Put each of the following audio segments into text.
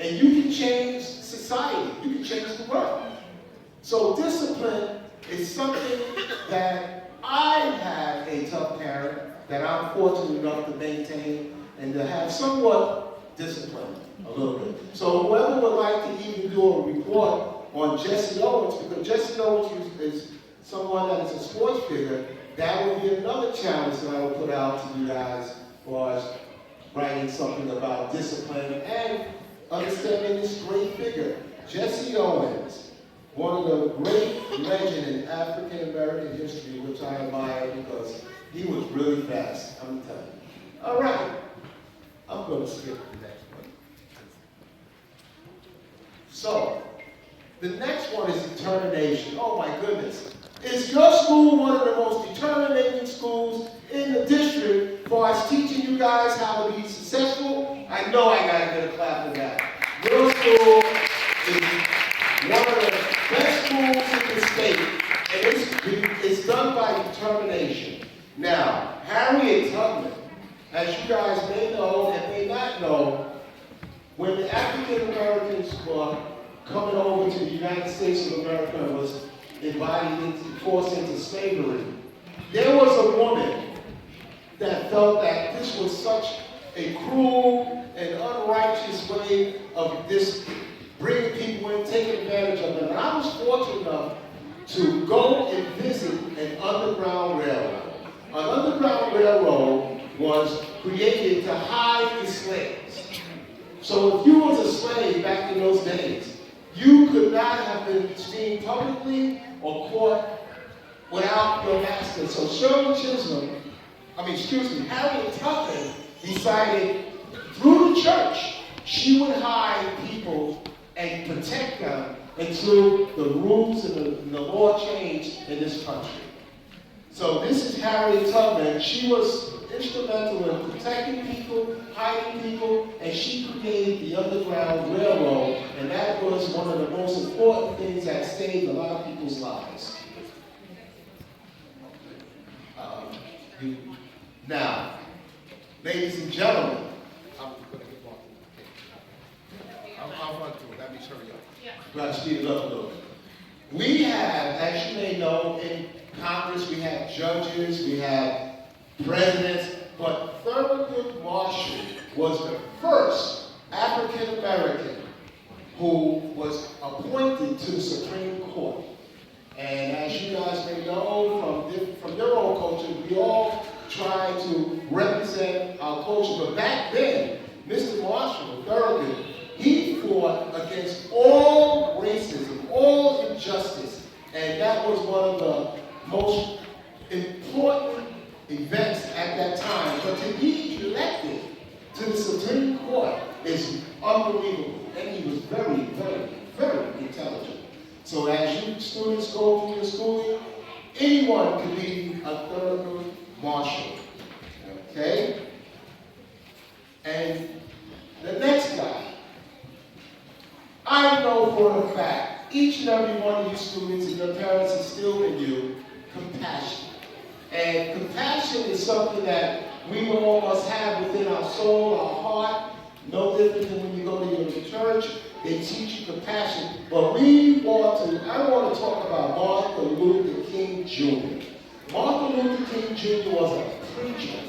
And you can change society. You can change the world. So discipline is something that I have a tough parent that I'm fortunate enough to maintain and to have somewhat discipline a little bit. So whoever would like to even do a report on Jesse Owens, because Jesse Owens is someone that is a sports figure, that will be another challenge that I will put out to you guys as far as writing something about discipline and understanding this great figure. Jesse Owens, one of the great legends in African American history, which I admire because he was really fast, I'm telling you. All right, I'm going to skip the next one. So, the next one is determination. Oh my goodness. Is your school one of the most determining schools in the district as far as teaching you guys how to be successful? I know I got to get a clap for that. Your school is one of the best schools in the state, and it's done by determination. Now, Harriet Tubman, as you guys may know and may not know, when the African Americans were coming over to the United States of America and was forced into slavery, there was a woman that felt that this was such a cruel and unrighteous way of this bringing people in, taking advantage of them. And I was fortunate enough to go and visit an underground railroad. An underground railroad was created to hide the slaves. So if you was a slave back in those days, you could not have been seen publicly or caught without your master. So Harriet Tubman decided through the church, she would hide people and protect them until the rules and the law changed in this country. So this is Harriet Tubman. She was instrumental in protecting people, hiding people, and she created the Underground Railroad, and that was one of the most important things that saved a lot of people's lives. Now, ladies and gentlemen, I'll run through it. Let me hurry up. Yeah. Speed it up a little bit. We have, as you may know, in Congress, we have judges, we have presidents, but Thurgood Marshall was the first African American who was appointed to the Supreme Court. And as you guys may know from your own culture, we all try to represent our culture. But back then, Mr. Marshall, Thurgood, he fought against all racism, all injustice, and that was one of the most important events at that time. But to be elected to the Supreme Court is unbelievable, and he was very, very, very intelligent. So as you students go through your schooling, anyone can be a Thurgood Marshall, okay? And the next guy, I know for a fact, each and every one of you students and your parents instill in you compassion. And compassion is something that we all must have within our soul, our heart, no different than when you go to your church. They teach you compassion. But I want to talk about Martin Luther King Jr. Martin Luther King Jr. was a preacher.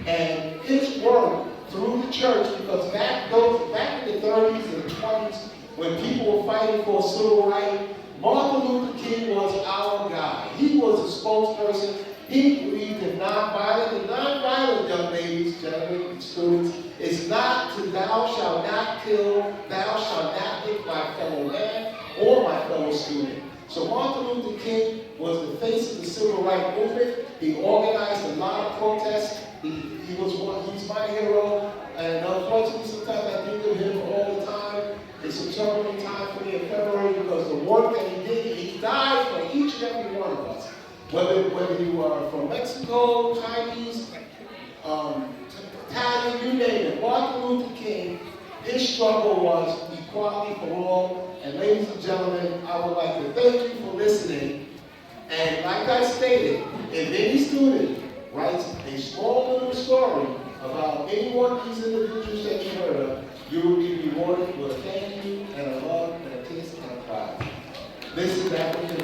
And his work through the church, because back in the 30s and 20s, when people were fighting for civil rights, Martin Luther King was our guy. He was a spokesperson. He believed in nonviolence. And nonviolent, young ladies, gentlemen, students, is not to thou shalt not kill, thou shalt not hit my fellow man or my fellow student. So Martin Luther King was the face of the civil rights movement. He organized a lot of protests. He's my hero, and unfortunately sometimes I think of him all the time. It's a troubling time for me in February because the work that he did, he died for each and every one of us. Whether you are from Mexico, Chinese, Italian, you name it. Martin Luther King, his struggle was equality for all. And ladies and gentlemen, I would like to thank you for listening. And like I stated, if any student writes a small little story about any one of these individuals that you heard of, you will be rewarded with a This is African